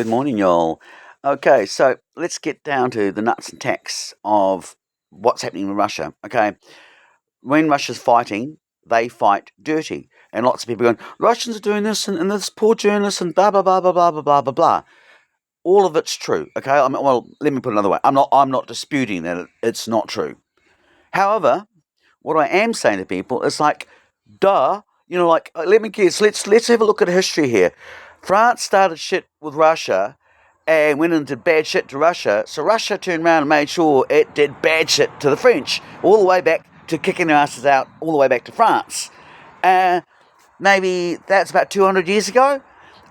Good morning, y'all. Okay, so let's get down to the nuts and tacks of what's happening in Russia. Okay, when Russia's fighting, they fight dirty, and lots of people going, Russians are doing this, and this poor journalist, and blah blah blah blah blah blah blah blah blah. All of it's true. Okay, well, let me put it another way. I'm not disputing that it's not true. However, what I am saying to people is like, duh, let me guess. Let's have a look at history here. France started shit with Russia and went into bad shit to Russia. So Russia turned around and made sure it did bad shit to the French, all the way back to kicking their asses out, all the way back to France. Maybe that's about 200 years ago.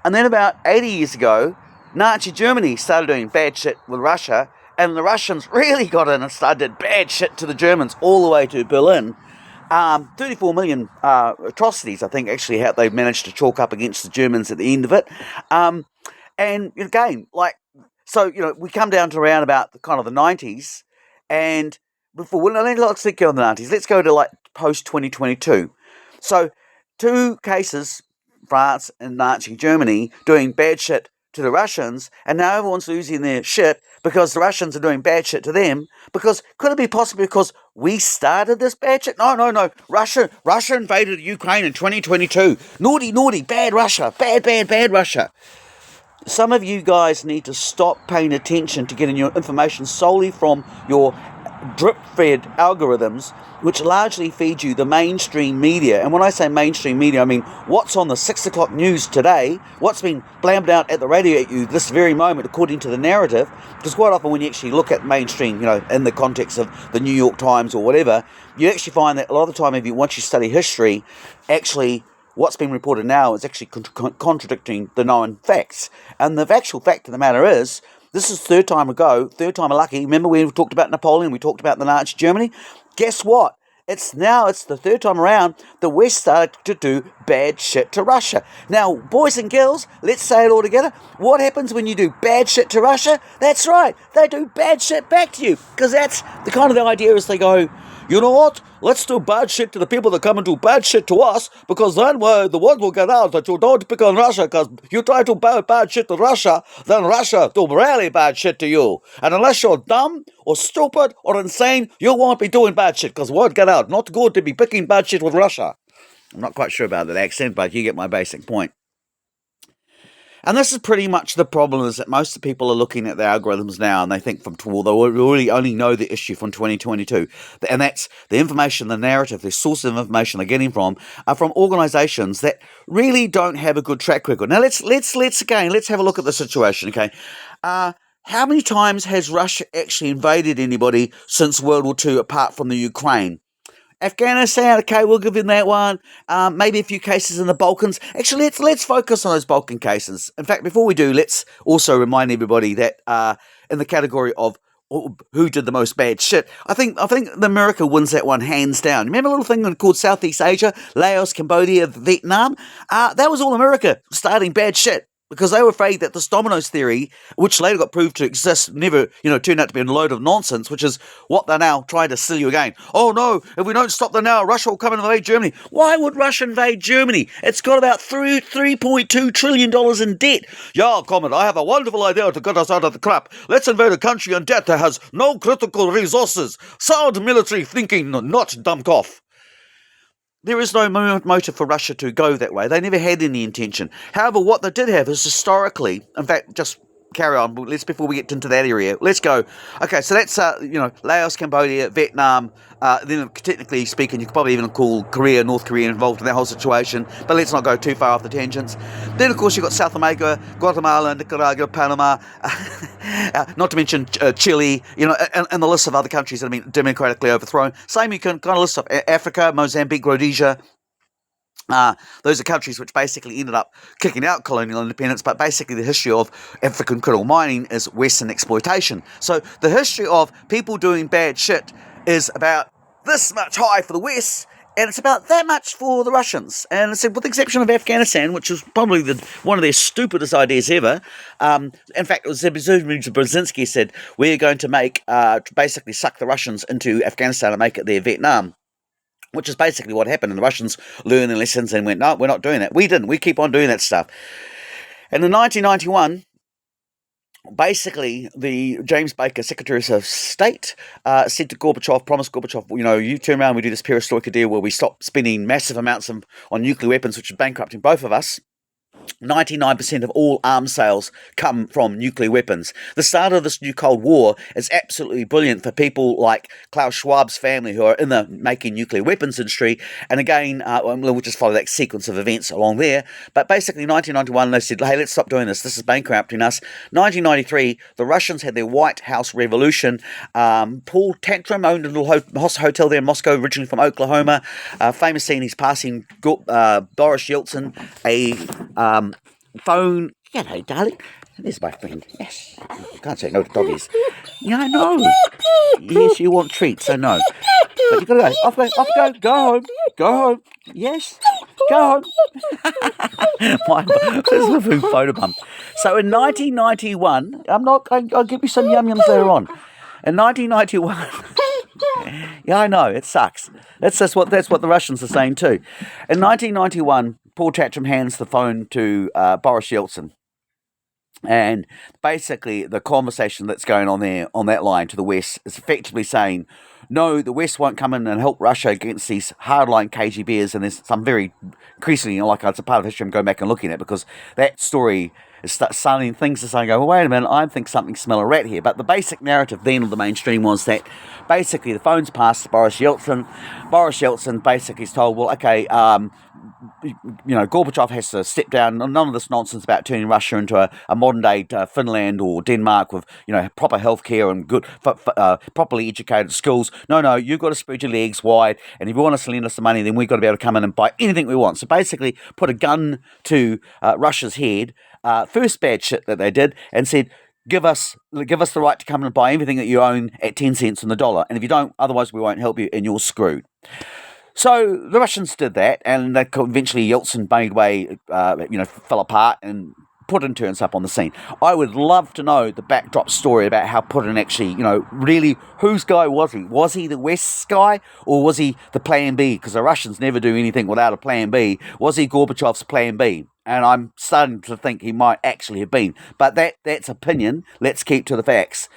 And then about 80 years ago, Nazi Germany started doing bad shit with Russia, and the Russians really got in and started bad shit to the Germans all the way to Berlin. 34 million atrocities, I think, actually, how they managed to chalk up against the Germans at the end of it. And again, we come down to around about the 90s, and let's go on the 90s. Let's go to post 2022. So, two cases, France and Nazi Germany, doing bad shit to the Russians, and now everyone's losing their shit because the Russians are doing bad shit to them. Because could it be possibly because we started this bad shit? No. Russia invaded Ukraine in 2022. Naughty, bad Russia, bad Russia. Some of you guys need to stop paying attention to getting your information solely from your drip-fed algorithms, which largely feed you the mainstream media. And when I say mainstream media, I mean what's on the 6 o'clock news today, what's been blamed out at the radio at you this very moment according to the narrative. Because quite often when you actually look at mainstream, in the context of the New York Times or whatever, you actually find that a lot of the time, once you study history, actually what's been reported now is actually contradicting the known facts. And the actual fact of the matter is, this is third time lucky. Remember we talked about Napoleon, we talked about the Nazi Germany? Guess what? It's the third time around the West started to do bad shit to Russia. Now, boys and girls, let's say it all together. What happens when you do bad shit to Russia? That's right, they do bad shit back to you. Because that's the idea is they go, you know what? Let's do bad shit to the people that come and do bad shit to us, because then the word will get out that you don't pick on Russia, because you try to do bad shit to Russia, then Russia do really bad shit to you. And unless you're dumb or stupid or insane, you won't be doing bad shit, because word get out. Not good to be picking bad shit with Russia. I'm not quite sure about that accent, but you get my basic point. And this is pretty much the problem, is that most of the people are looking at the algorithms now and they think they really only know the issue from 2022. And that's the information, the narrative, the source of information they're getting from are from organisations that really don't have a good track record. Now let's have a look at the situation, okay? How many times has Russia actually invaded anybody since World War II apart from the Ukraine? Afghanistan, okay, we'll give him that one. Maybe a few cases in the Balkans. Actually, let's focus on those Balkan cases. In fact, before we do, let's also remind everybody that in the category of who did the most bad shit, I think America wins that one hands down. Remember a little thing called Southeast Asia, Laos, Cambodia, Vietnam? That was all America starting bad shit. Because they were afraid that this dominoes theory, which later got proved to exist, never, turned out to be a load of nonsense, which is what they're now trying to sell you again. Oh no, if we don't stop them now, Russia will come and invade Germany. Why would Russia invade Germany? It's got about $3.2 trillion in debt. Yeah, Comet, I have a wonderful idea to get us out of the crap. Let's invade a country in debt that has no critical resources. Sound military thinking, not dumped off. There is no motive for Russia to go that way. They never had any intention. However, what they did have is historically, in fact, just carry on, before we get into that area, let's go. Okay, so that's, Laos, Cambodia, Vietnam, then technically speaking, you could probably even call North Korea involved in that whole situation, but let's not go too far off the tangents. Then, of course, you've got South America, Guatemala, Nicaragua, Panama, not to mention Chile, and the list of other countries that have been democratically overthrown. Same, you can kind of list up Africa, Mozambique, Rhodesia. Those are countries which basically ended up kicking out colonial independence, but basically the history of African coal mining is Western exploitation. So the history of people doing bad shit is about this much high for the West, and it's about that much for the Russians. And it's, with the exception of Afghanistan, which was probably one of their stupidest ideas ever. In fact, it was Brzezinski said, we're going to basically suck the Russians into Afghanistan and make it their Vietnam. Which is basically what happened, and the Russians learned their lessons and went, no, we're not doing that. We didn't. We keep on doing that stuff. And in 1991, basically, the James Baker, Secretary of State, said to Gorbachev, promised Gorbachev, you turn around, we do this perestroika deal where we stop spending massive amounts on nuclear weapons, which is bankrupting both of us. 99% of all arms sales come from nuclear weapons. The start of this new Cold War is absolutely brilliant for people like Klaus Schwab's family who are in the making nuclear weapons industry. And again, we'll just follow that sequence of events along there. But basically, 1991, they said, hey, let's stop doing this. This is bankrupting us. 1993, the Russians had their White House revolution. Paul Tantrum owned a little hotel there in Moscow, originally from Oklahoma. Famous scene, he's passing Boris Yeltsin a phone. Hello, darling. There's my friend. Yes. Can't say no to doggies. Yeah, I know. Yes, you want treats, I know. But you've got to go. Off go. Go home. Go home. Yes. Go home. This is a food photo bump. So in 1991, I'll give you some yum-yums later on. In 1991... Yeah, I know, it sucks. That's what the Russians are saying too. In 1991, Paul Tatcham hands the phone to Boris Yeltsin. And basically the conversation that's going on there on that line to the West is effectively saying, no, the West won't come in and help Russia against these hardline KGBs. And there's some very increasingly, it's a part of history I'm going back and looking at, because that story is starting things to say, well, wait a minute, I think something smell a rat here. But the basic narrative then of the mainstream was that basically the phone's passed to Boris Yeltsin. Boris Yeltsin basically is told, well, okay, Gorbachev has to step down. None of this nonsense about turning Russia into a modern day Finland or Denmark with proper healthcare and good, properly educated schools. No, you've got to spread your legs wide, and if you want us to lend us the money, then we've got to be able to come in and buy anything we want. So basically, put a gun to Russia's head. First bad shit that they did, and said, give us the right to come and buy everything that you own at 10 cents on the dollar, and if you don't, otherwise we won't help you, and you're screwed. So the Russians did that, and they eventually Yeltsin made way, fell apart, and Putin turns up on the scene. I would love to know the backdrop story about how Putin actually, really, whose guy was he? Was he the West's guy, or was he the plan B? Because the Russians never do anything without a plan B. Was he Gorbachev's plan B? And I'm starting to think he might actually have been. But that's opinion. Let's keep to the facts.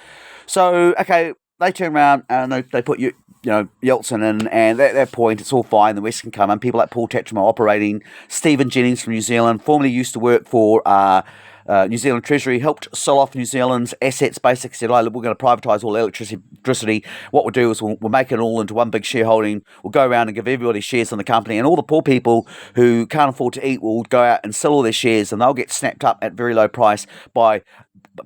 So, okay, they turn around and they put Yeltsin in, and at that point it's all fine. The West can come in. People like Paul Tatcham are operating. Stephen Jennings from New Zealand, formerly used to work for New Zealand Treasury, helped sell off New Zealand's assets, basically said, look, we're going to privatise all electricity. What we'll do is we'll make it all into one big shareholding. We'll go around and give everybody shares in the company, and all the poor people who can't afford to eat will go out and sell all their shares, and they'll get snapped up at very low price by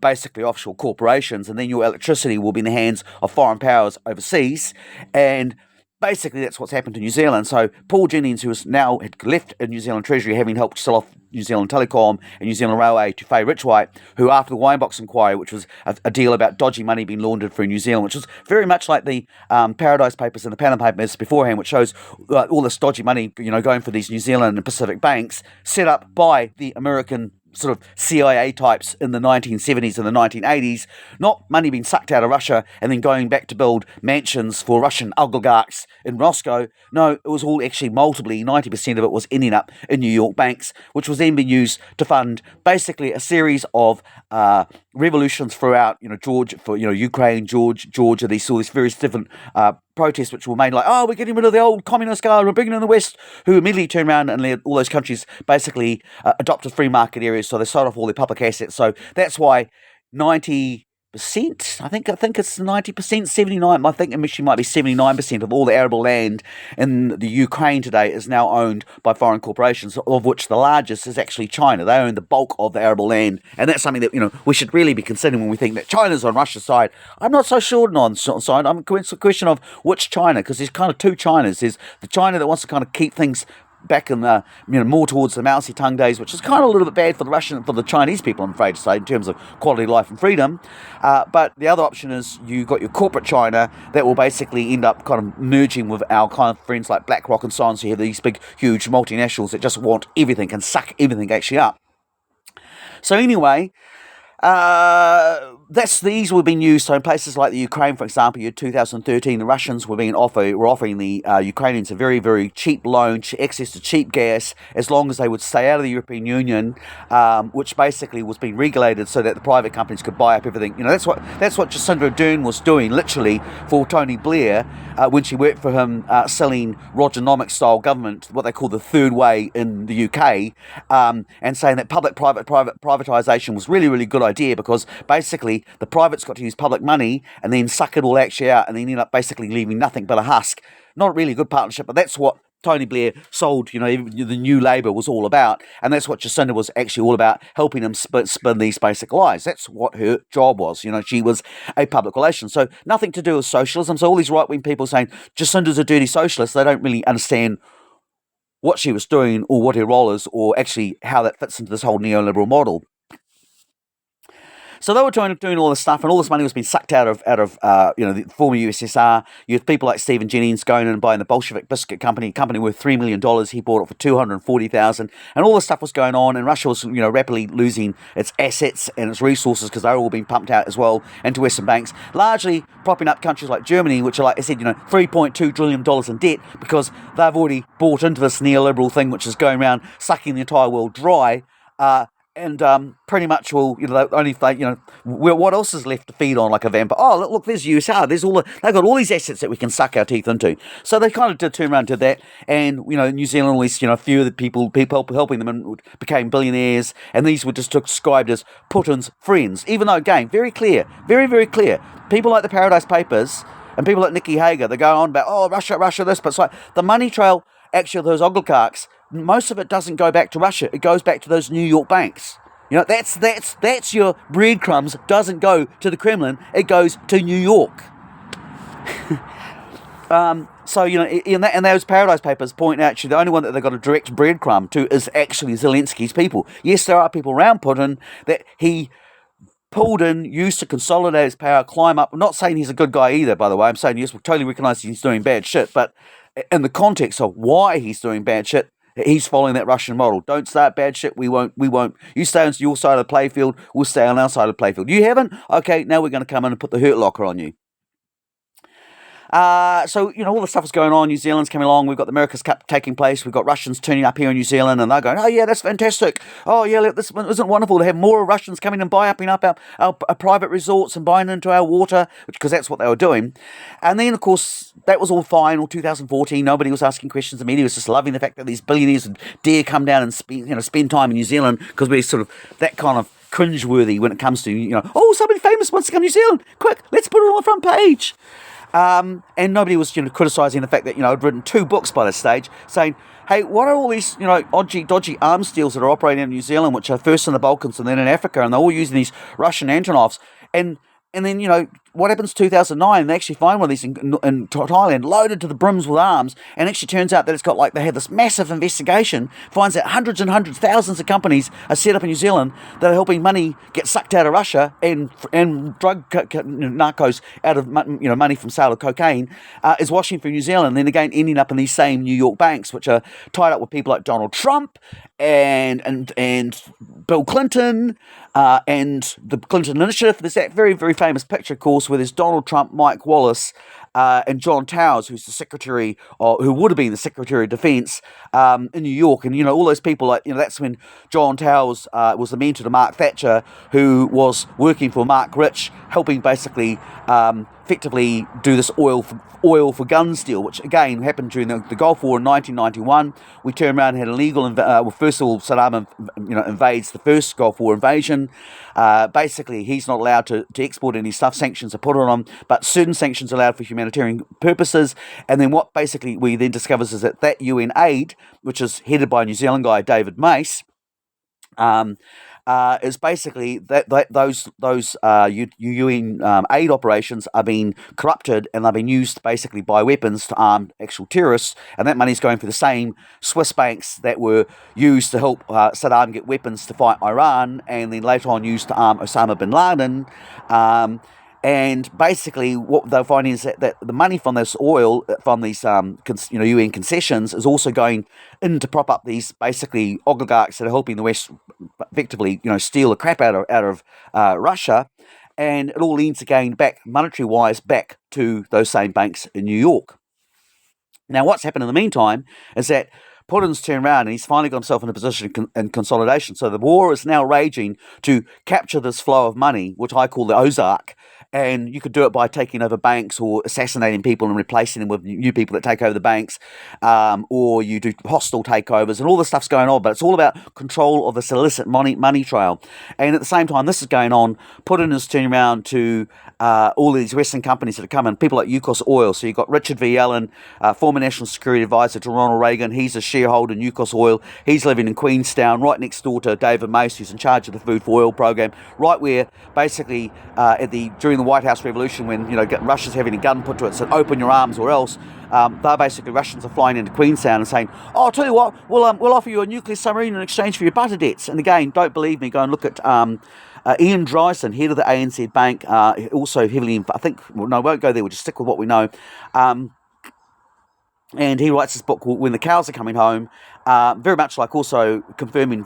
basically offshore corporations, and then your electricity will be in the hands of foreign powers overseas. And basically that's what's happened to New Zealand. So Paul Jennings, who had left in New Zealand Treasury, having helped sell off New Zealand Telecom and New Zealand Railway to Faye Richwhite, who after the Winebox inquiry, which was a deal about dodgy money being laundered through New Zealand, which was very much like the Paradise Papers and the Panama Papers beforehand, which shows all this dodgy money going for these New Zealand and Pacific banks set up by the American sort of CIA types in the 1970s and the 1980s, not money being sucked out of Russia and then going back to build mansions for Russian oligarchs in Moscow. No, it was all actually multiply, 90% of it was ending up in New York banks, which was then being used to fund basically a series of revolutions throughout, Ukraine, Georgia, all these various different protests which were made like, we're getting rid of the old communist guy, we're bringing in the West, who immediately turned around and let all those countries basically adopt a free market areas, so they sold off all their public assets. So that's why 90%, I think it's 90%, 79, I think it actually might be 79% of all the arable land in the Ukraine today is now owned by foreign corporations, of which the largest is actually China. They own the bulk of the arable land, and that's something that we should really be considering when we think that China's on Russia's side. I'm not so sure on side. It's a question of which China, because there's kind of two Chinas. There's the China that wants to kind of keep things back in the more towards the Mao Zedong days, which is kind of a little bit bad for the Chinese people, I'm afraid to say, in terms of quality of life and freedom. But the other option is you got your corporate China that will basically end up kind of merging with our kind of friends like BlackRock and so on. So you have these big, huge multinationals that just want everything and suck everything actually up. So anyway, These were being used. So in places like the Ukraine, for example, in 2013, the Russians were offering the Ukrainians a very, very cheap loan, access to cheap gas, as long as they would stay out of the European Union, which basically was being regulated so that the private companies could buy up everything. That's what Jacinda Ardern was doing, literally, for Tony Blair when she worked for him, selling Rogernomic-style government, what they call the third way in the UK, and saying that public-private privatisation was really, really good idea, because basically the privates got to use public money and then suck it all actually out, and then end up basically leaving nothing but a husk. Not really a good partnership, but that's what Tony Blair sold, the New Labour was all about, and that's what Jacinda was actually all about, helping him spin these basic lies. That's what her job was. She was a public relations. So nothing to do with socialism. So all these right-wing people saying Jacinda's a dirty socialist, they don't really understand what she was doing or what her role is, or actually how that fits into this whole neoliberal model. So they were doing all this stuff, and all this money was being sucked out of the former USSR. You had people like Stephen Jennings going in and buying the Bolshevik biscuit company worth $3 million. He bought it for $240,000, and all this stuff was going on. And Russia was rapidly losing its assets and its resources, because they were all being pumped out as well into Western banks, largely propping up countries like Germany, which are, like I said, $3.2 trillion in debt, because they've already bought into this neoliberal thing, which is going around sucking the entire world dry. And pretty much will, only what else is left to feed on like a vampire? Oh, look, there's USR. They've got all these assets that we can suck our teeth into. So they kind of did turn around to that, and New Zealand, at least, a few of the people helping them became billionaires, and these were just described as Putin's friends. Even though, again, very clear, very, very clear. People like the Paradise Papers and people like Nikki Hager, they go on about Russia this, but it's like the money trail. Actually, those oligarchs, most of it doesn't go back to Russia. It goes back to those New York banks. That's your breadcrumbs. Doesn't go to the Kremlin. It goes to New York. So and those Paradise Papers point out, actually, the only one that they got a direct breadcrumb to is actually Zelensky's people. Yes, there are people around Putin that he pulled in, used to consolidate his power, climb up. I'm not saying he's a good guy either, by the way. I'm saying, yes, we totally recognise he's doing bad shit, but in the context of why he's doing bad shit, he's following that Russian model. Don't start bad shit, we won't. You stay on your side of the playfield, we'll stay on our side of the playfield. You haven't? Okay, now we're going to come in and put the hurt locker on you. So, all the stuff is going on. New Zealand's coming along. We've got the America's Cup taking place. We've got Russians turning up here in New Zealand, and they're going, oh, yeah, that's fantastic. Oh, yeah, this isn't wonderful to have more Russians coming and buying up our private resorts and buying into our water, because that's what they were doing. And then, of course, that was all fine. All 2014, nobody was asking questions. The media was just loving the fact that these billionaires would dare come down and spend time in New Zealand, because we're sort of that kind of cringeworthy when it comes to, oh, somebody famous wants to come to New Zealand. Quick, let's put it on the front page. And nobody was criticising the fact that I'd written 2 books by this stage, saying, hey, what are all these dodgy arms deals that are operating in New Zealand, which are first in the Balkans and then in Africa, and they're all using these Russian Antonovs, and then what happens 2009? They actually find one of these in Thailand, loaded to the brims with arms, and actually turns out that it's got they have this massive investigation, finds out hundreds and hundreds, thousands of companies are set up in New Zealand that are helping money get sucked out of Russia, and drug narcos out of money from sale of cocaine is washing through New Zealand, and then again ending up in these same New York banks, which are tied up with people like Donald Trump and Bill Clinton. And the Clinton Initiative. There's that very, very famous picture, of course, where there's Donald Trump, Mike Wallace, and John Towers, who's the secretary, or who would have been the Secretary of Defense in New York. And, all those people, that's when John Towers was the mentor to Mark Thatcher, who was working for Mark Rich, helping basically effectively do this oil for guns deal, which again happened during the Gulf War in 1991. We turned around and had an illegal first of all, Saddam invades the first Gulf War invasion. Basically, he's not allowed to export any stuff. Sanctions are put on him, but certain sanctions are allowed for humanitarian purposes. And then what basically we then discovers is that UN aid, which is headed by a New Zealand guy, David Mace, is basically those UN aid operations are being corrupted, and they're being used to basically buy weapons to arm actual terrorists, and that money's going for the same Swiss banks that were used to help Saddam get weapons to fight Iran, and then later on used to arm Osama bin Laden. And basically, what they're finding is that the money from this oil, from these UN concessions, is also going in to prop up these basically oligarchs that are helping the West effectively, steal the crap out of Russia, and it all leads again back monetary wise back to those same banks in New York. Now, what's happened in the meantime is that Putin's turned around and he's finally got himself in a position in consolidation. So the war is now raging to capture this flow of money, which I call the Ozark. And you could do it by taking over banks or assassinating people and replacing them with new people that take over the banks, or you do hostile takeovers and all this stuff's going on. But it's all about control of this illicit money trail. And at the same time this is going on, Putin is turning around to all these Western companies that are coming, people like Yukos Oil. So you've got Richard V. Allen, former National Security Advisor to Ronald Reagan. He's a shareholder in Yukos Oil. He's living in Queenstown, right next door to David Mace, who's in charge of the Food for Oil program, right where basically during the White House Revolution, when Russia's having a gun put to it, said open your arms or else. Russians are flying into Queenstown and saying, "Oh, I'll tell you what, we'll offer you a nuclear submarine in exchange for your butter debts." And again, don't believe me, go and look at Ian Dryson, head of the ANZ Bank, also heavily, I won't go there, we'll just stick with what we know. And he writes this book called When the Cows Are Coming Home, very much like also confirming,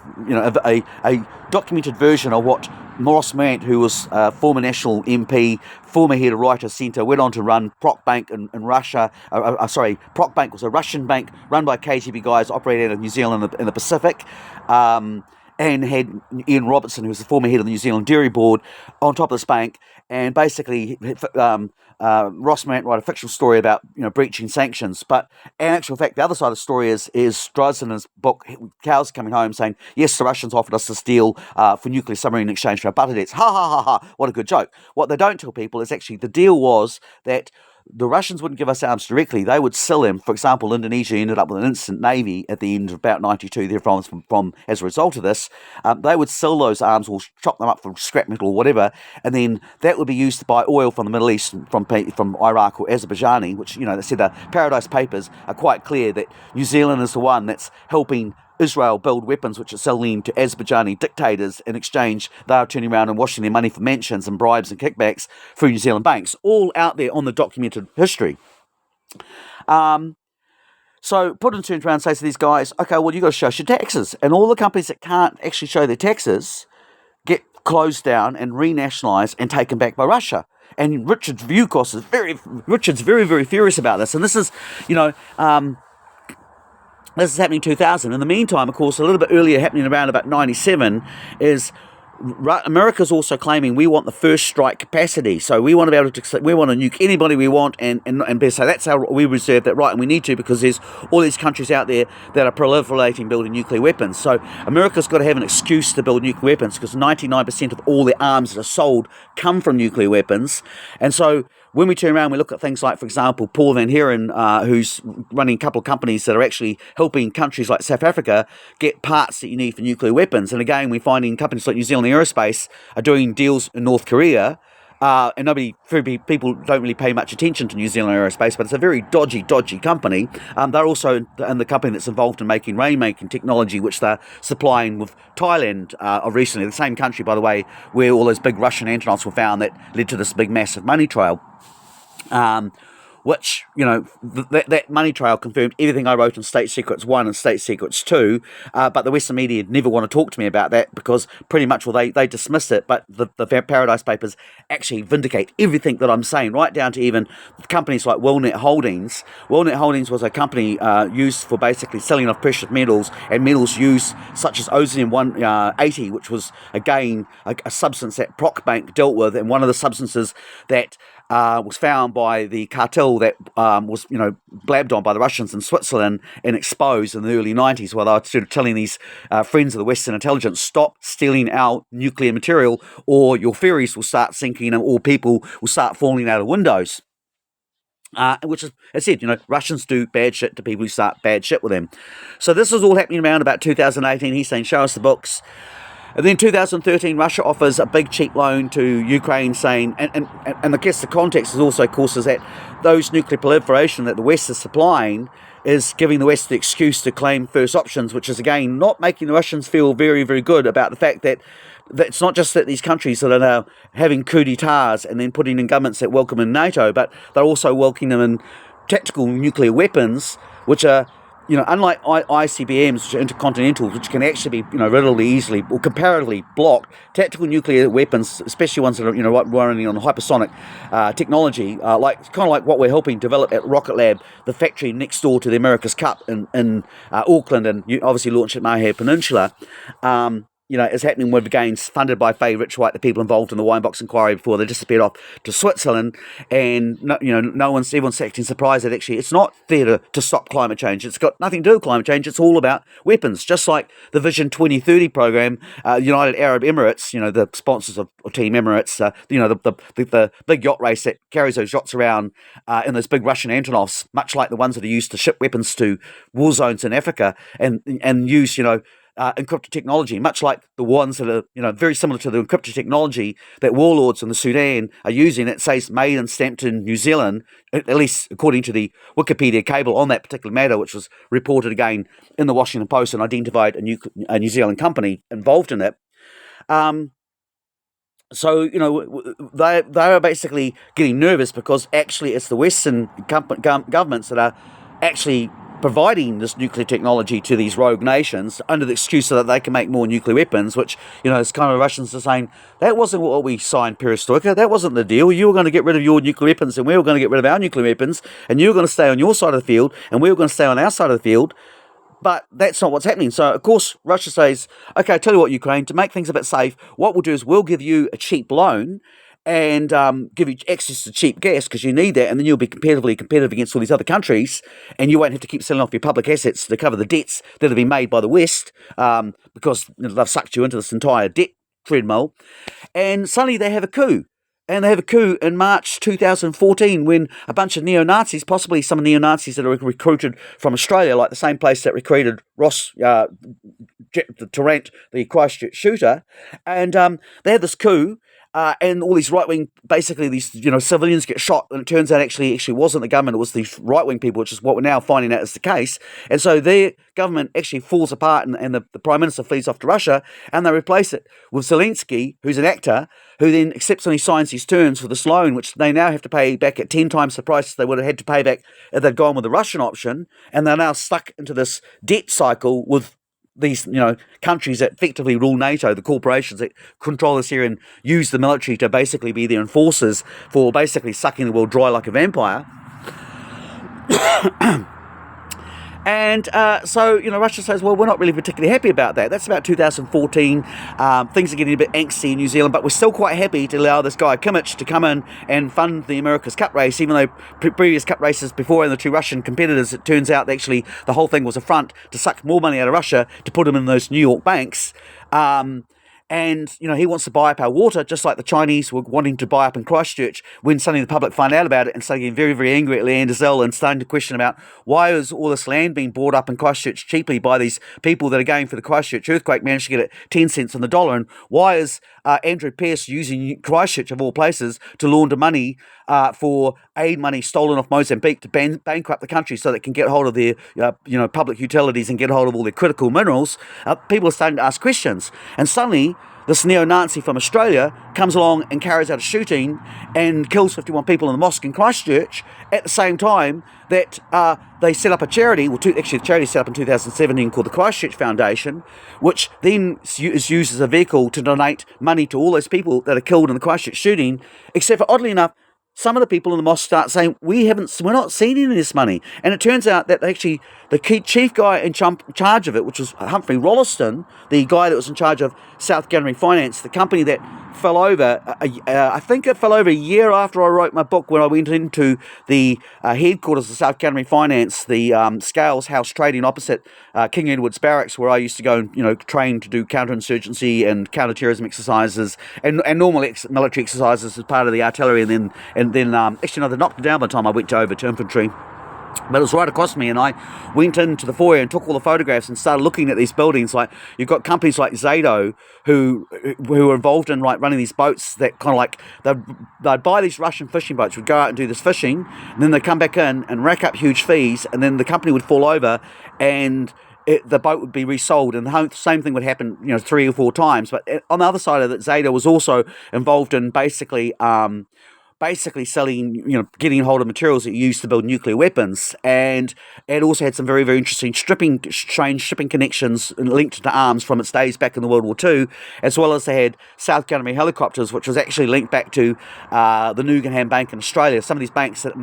a documented version of what Morris Mant, who was former National MP, former head of Reuters Centre, went on to run Proc Bank in Russia. Proc Bank was a Russian bank run by KGB guys operating out of New Zealand in the Pacific. And had Ian Robertson, who was the former head of the New Zealand Dairy Board, on top of this bank. And basically, Ross Mant wrote a fictional story about breaching sanctions. But in actual fact, the other side of the story is Dryden in his book, Cows Coming Home, saying, yes, the Russians offered us this deal for nuclear submarine in exchange for our butter debts. Ha ha ha ha, what a good joke. What they don't tell people is actually the deal was that the Russians wouldn't give us arms directly. They would sell them. For example, Indonesia ended up with an instant navy at the end of about 92. Their from as a result of this, they would sell those arms or chop them up for scrap metal or whatever, and then that would be used to buy oil from the Middle East, from Iraq or Azerbaijan, which they said the Paradise Papers are quite clear that New Zealand is the one that's helping Israel build weapons which are selling to Azerbaijani dictators. In exchange, they are turning around and washing their money for mansions and bribes and kickbacks through New Zealand banks, all out there on the documented history. So Putin turns around and says to these guys, okay, well, you've got to show us your taxes. And all the companies that can't actually show their taxes get closed down and renationalised and taken back by Russia. And Richard's very, very furious about this. And this is, this is happening in 2000. In the meantime, of course, a little bit earlier, happening around about 97, is America's also claiming we want the first strike capacity. So we want to be able to, we want to nuke anybody we want, and so that's how we reserve that right, and we need to, because there's all these countries out there that are proliferating building nuclear weapons. So America's got to have an excuse to build nuclear weapons, because 99% of all the arms that are sold come from nuclear weapons. And so when we turn around, we look at things like, for example, Paul Van Heeren, who's running a couple of companies that are actually helping countries like South Africa get parts that you need for nuclear weapons. And again, we're finding companies like New Zealand Aerospace are doing deals in North Korea. And people don't really pay much attention to New Zealand Aerospace, but it's a very dodgy company. They're also in the company that's involved in making rainmaking technology, which they're supplying with Thailand recently, the same country, by the way, where all those big Russian Antonovs were found that led to this big, massive money trail. Which, that money trail confirmed everything I wrote in State Secrets 1 and State Secrets 2, but the Western media never want to talk to me about that, because pretty much, they dismiss it, but the Paradise Papers actually vindicate everything that I'm saying, right down to even companies like WellNet Holdings. WellNet Holdings was a company used for basically selling off precious metals, and metals used such as Osmium-180, which was, again, a substance that Proc Bank dealt with, and one of the substances that was found by the cartel that was, blabbed on by the Russians in Switzerland and exposed in the early 90s, where they were sort of telling these friends of the Western intelligence, stop stealing our nuclear material or your ferries will start sinking or people will start falling out of windows. Which is, as I said, Russians do bad shit to people who start bad shit with them. So this is all happening around about 2018. He's saying, show us the books. And then 2013, Russia offers a big cheap loan to Ukraine, saying, and I guess the context is also, of course, is that those nuclear proliferation that the West is supplying is giving the West the excuse to claim first options, which is, again, not making the Russians feel very, very good about the fact that it's not just that these countries that are now having coup d'etats and then putting in governments that welcome in NATO, but they're also welcoming them in tactical nuclear weapons, which are, unlike ICBMs, which are intercontinentals, which can actually be, relatively easily or comparatively blocked. Tactical nuclear weapons, especially ones that are, running on hypersonic technology, kind of like what we're helping develop at Rocket Lab, the factory next door to the America's Cup in Auckland, and obviously launched at Mahé Peninsula. Is happening with gains funded by Faye Richwhite, the people involved in the Winebox inquiry before they disappeared off to Switzerland. And everyone's acting surprised that actually it's not there to stop climate change. It's got nothing to do with climate change. It's all about weapons, just like the Vision 2030 program. United Arab Emirates, the sponsors of Team Emirates, the big yacht race that carries those yachts around in those big Russian Antonovs, much like the ones that are used to ship weapons to war zones in Africa and use encrypted technology, much like the ones that are, very similar to the encrypted technology that warlords in the Sudan are using. It says made and stamped in New Zealand, at least according to the Wikipedia cable on that particular matter, which was reported again in the Washington Post and identified a New Zealand company involved in it. So, they are basically getting nervous because actually it's the Western governments that are actually providing this nuclear technology to these rogue nations under the excuse so that they can make more nuclear weapons, which, it's kind of Russians are saying, that wasn't what we signed perestroika, that wasn't the deal. You were going to get rid of your nuclear weapons and we were going to get rid of our nuclear weapons, and you were going to stay on your side of the field and we were going to stay on our side of the field. But that's not what's happening. So, of course, Russia says, okay, tell you what, Ukraine, to make things a bit safe, what we'll do is we'll give you a cheap loan and give you access to cheap gas because you need that, and then you'll be competitive against all these other countries, and you won't have to keep selling off your public assets to cover the debts that have been made by the West because they've sucked you into this entire debt treadmill. And suddenly they have a coup. And they have a coup in March 2014 when a bunch of neo-Nazis, possibly some neo-Nazis that are recruited from Australia, like the same place that recruited Ross Tarrant, the Christchurch shooter, and they had this coup. And all these right-wing, basically these, civilians get shot, and it turns out actually wasn't the government, it was these right-wing people, which is what we're now finding out is the case. And so their government actually falls apart, and the Prime Minister flees off to Russia, and they replace it with Zelensky, who's an actor, who then accepts and he signs his terms for this loan, which they now have to pay back at 10 times the price they would have had to pay back if they'd gone with the Russian option, and they're now stuck into this debt cycle with these, countries that effectively rule NATO, the corporations that control this here and use the military to basically be their enforcers for basically sucking the world dry like a vampire. And so, Russia says, well, we're not really particularly happy about that. That's about 2014. Things are getting a bit angsty in New Zealand, but we're still quite happy to allow this guy Kimmich to come in and fund the America's Cup race, even though previous Cup races before and the two Russian competitors, it turns out that actually the whole thing was a front to suck more money out of Russia to put them in those New York banks. And, he wants to buy up our water, just like the Chinese were wanting to buy up in Christchurch when suddenly the public find out about it and start getting very, very angry at Land Azell and starting to question about why is all this land being bought up in Christchurch cheaply by these people that are going for the Christchurch earthquake, managed to get it 10 cents on the dollar, and why is Andrew Pearce using Christchurch, of all places, to launder money for aid money stolen off Mozambique to bankrupt the country so they can get hold of their public utilities and get hold of all their critical minerals. People are starting to ask questions, and suddenly this neo-Nazi from Australia comes along and carries out a shooting and kills 51 people in the mosque in Christchurch at the same time that they set up a charity, actually the charity set up in 2017 called the Christchurch Foundation, which then is used as a vehicle to donate money to all those people that are killed in the Christchurch shooting, except for, oddly enough, some of the people in the mosque start saying, we're not seeing any of this money. And it turns out that actually the chief guy in charge of it, which was Humphrey Rolleston, the guy that was in charge of South Gallery Finance, the company that fell over, I think it fell over a year after I wrote my book, when I went into the headquarters of South Gallery Finance, the Scales House trading opposite King Edward's Barracks, where I used to go and train to do counterinsurgency and counterterrorism exercises and normal military exercises as part of the artillery, and then actually no, they knocked it down by the time I went over to infantry. But it was right across me, and I went into the foyer and took all the photographs and started looking at these buildings. Like, you've got companies like Zato who are involved in running these boats that kind of like they'd buy these Russian fishing boats, would go out and do this fishing, and then they'd come back in and rack up huge fees, and then the company would fall over, and the boat would be resold, and the same thing would happen, 3 or 4 times. But on the other side of it, Zeta was also involved in basically selling, getting hold of materials that you use to build nuclear weapons, and it also had some very, very interesting shipping connections linked to arms from its days back in the World War II, as well as they had South Carolina helicopters, which was actually linked back to the Nugan Bank in Australia. Some of these banks that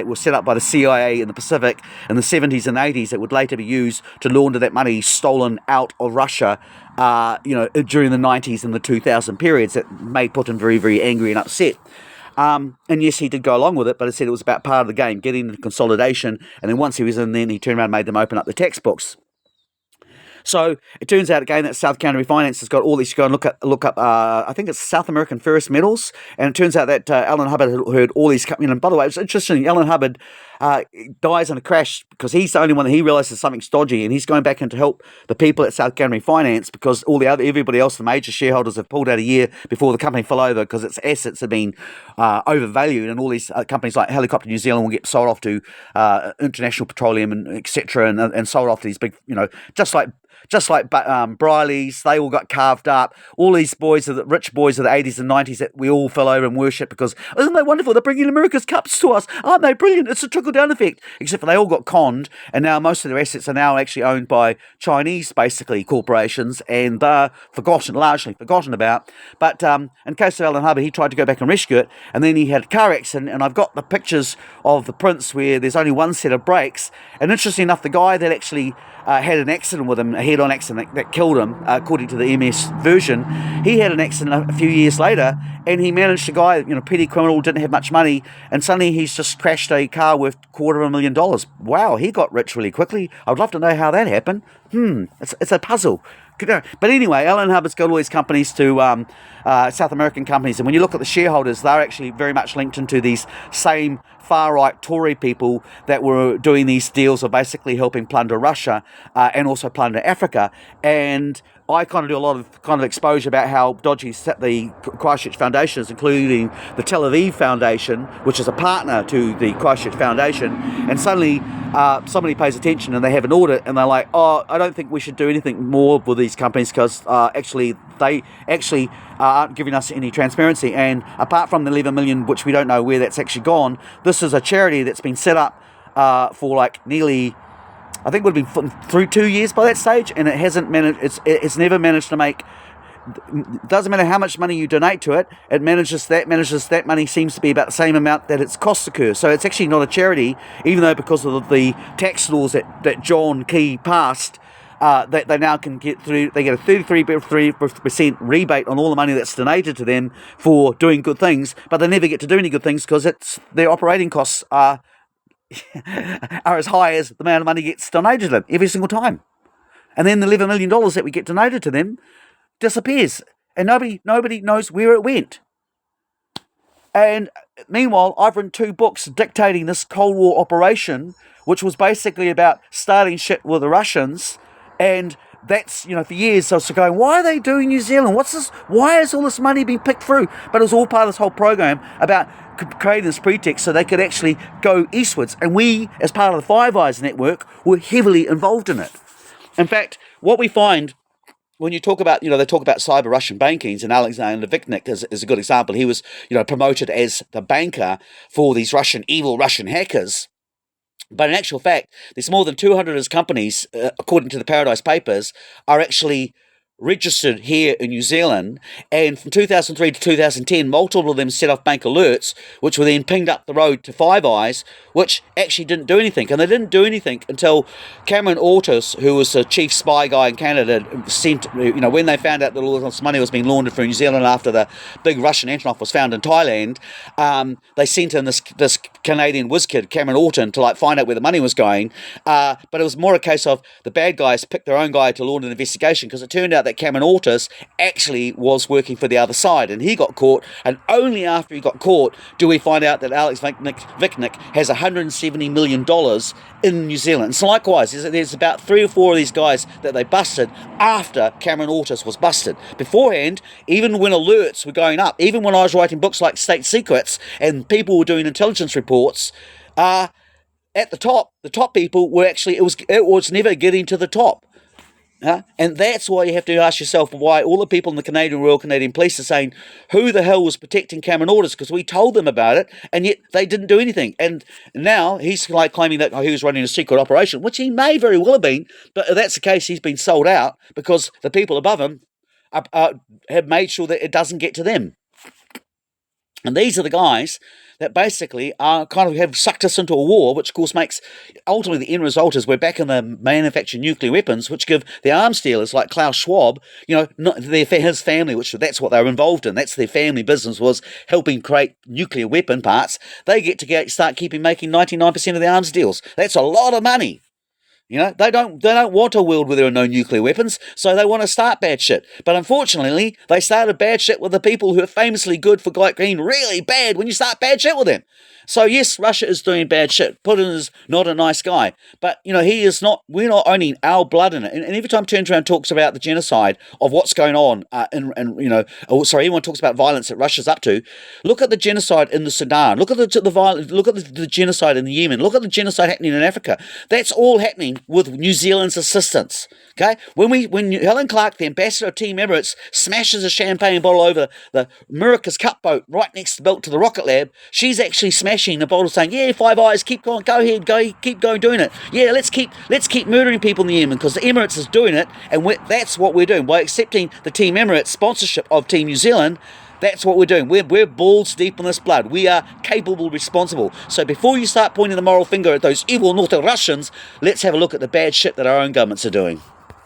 were set up by the CIA in the Pacific in the 70s and 80s that would later be used to launder that money stolen out of Russia, during the 90s and the 2000 periods, that made Putin very, very angry and upset. And yes, he did go along with it, but he said it was about part of the game, getting into consolidation. And then once he was in, then he turned around and made them open up the textbooks. So it turns out again that South Carolina Refinance has got all these. You go and look up. I think it's South American ferrous metals, and it turns out that Alan Hubbard had heard all these. And by the way, it's interesting. Alan Hubbard dies in a crash because he's the only one that he realizes something's dodgy, and he's going back in to help the people at South Carolina Refinance because everybody else, the major shareholders, have pulled out a year before the company fell over because its assets have been overvalued, and all these companies like Helicopter New Zealand will get sold off to International Petroleum and etc. and sold off to these big, just like Briley's, they all got carved up. All these rich boys of the 80s and 90s that we all fell over and worshipped because, isn't they wonderful? They're bringing America's cups to us. Aren't they brilliant? It's a trickle-down effect. Except for they all got conned, and now most of their assets are now actually owned by Chinese, basically, corporations, and they're largely forgotten about. But in case of Alan Hubbard, he tried to go back and rescue it, and then he had a car accident, and I've got the pictures of the prints where there's only one set of brakes, and interestingly enough, the guy that actually had an accident with him, a head-on accident that killed him, according to the MS version. He had an accident a few years later, and he managed a guy, petty criminal, didn't have much money, and suddenly he's just crashed a car worth $250,000. Wow, he got rich really quickly. I'd love to know how that happened. It's a puzzle. But anyway, Alan Hubbard's got all these companies to South American companies, and when you look at the shareholders, they're actually very much linked into these same far-right Tory people that were doing these deals of basically helping plunder Russia and also plunder Africa. And I kind of do a lot of exposure about how dodgy the Christchurch Foundation is, including the Tel Aviv Foundation, which is a partner to the Christchurch Foundation. And suddenly somebody pays attention and they have an audit and they're like, oh, I don't think we should do anything more with these companies because they aren't giving us any transparency. And apart from the 11 million, which we don't know where that's actually gone, this is a charity that's been set up for like nearly, I think it would have been through 2 years by that stage, and it hasn't managed. It's never managed to make. It doesn't matter how much money you donate to it. It manages that money seems to be about the same amount that its costs occur. So it's actually not a charity, even though because of the tax laws that John Key passed, that they now can get through. They get a 33% rebate on all the money that's donated to them for doing good things, but they never get to do any good things because their operating costs are as high as the amount of money gets donated to them every single time. And then the $11 million that we get donated to them disappears, and nobody knows where it went. And meanwhile, I've written 2 books dictating this Cold War operation, which was basically about starting shit with the Russians. And that's, for years I was going, why are they doing New Zealand? What's this? Why is all this money being picked through? But it was all part of this whole program about creating this pretext so they could actually go eastwards. And we, as part of the Five Eyes network, were heavily involved in it. In fact, what we find when you talk about, they talk about cyber Russian bankings, and Alexander Viknik is a good example. He was, promoted as the banker for these evil Russian hackers. But in actual fact, there's more than 200 of his companies, according to the Paradise Papers, are actually registered here in New Zealand, and from 2003 to 2010, multiple of them set off bank alerts, which were then pinged up the road to Five Eyes, which actually didn't do anything. And they didn't do anything until Cameron Ortis, who was the chief spy guy in Canada, sent, when they found out that all this money was being laundered from New Zealand after the big Russian Antonov was found in Thailand, they sent in this Canadian whiz kid, Cameron Orton, to find out where the money was going. But it was more a case of the bad guys picked their own guy to launder an investigation, because it turned out that Cameron Ortis actually was working for the other side, and he got caught, and only after he got caught do we find out that Alex Viknik has $170 million in New Zealand. So likewise, there's about 3 or 4 of these guys that they busted after Cameron Ortis was busted. Beforehand, even when alerts were going up, even when I was writing books like State Secrets and people were doing intelligence reports, at the top people were actually, it was never getting to the top. And that's why you have to ask yourself why all the people in the Royal Canadian Police are saying, who the hell was protecting Cameron orders? Because we told them about it, and yet they didn't do anything. And now he's like claiming that he was running a secret operation, which he may very well have been, but if that's the case, he's been sold out because the people above him have made sure that it doesn't get to them. And these are the guys that basically are kind of have sucked us into a war, which of course makes ultimately the end result is we're back in the manufacturing nuclear weapons, which give the arms dealers like Klaus Schwab, his family, which that's what they were involved in. That's their family business, was helping create nuclear weapon parts. They get to start making 99% of the arms deals. That's a lot of money. They don't want a world where there are no nuclear weapons, so they want to start bad shit. But unfortunately, they started bad shit with the people who are famously good for being really bad when you start bad shit with them. So yes, Russia is doing bad shit. Putin is not a nice guy, but he is not. We're not owning our blood in it. And every time turns around and talks about the genocide of what's going on, everyone talks about violence that Russia's up to. Look at the genocide in the Sudan. Look at the violence. Look at the genocide in the Yemen. Look at the genocide happening in Africa. That's all happening with New Zealand's assistance. Okay, when Helen Clark, the ambassador of Team Emirates, smashes a champagne bottle over the America's Cup boat right next to the rocket lab, she's actually smashing the bottle, saying, "Yeah, Five Eyes, keep going, go ahead, keep going, doing it. Yeah, let's keep murdering people in the Yemen because the Emirates is doing it, and that's what we're doing by accepting the Team Emirates sponsorship of Team New Zealand." That's what we're doing. We're balls deep in this blood. We are capable, responsible. So before you start pointing the moral finger at those evil, naughty Russians, let's have a look at the bad shit that our own governments are doing.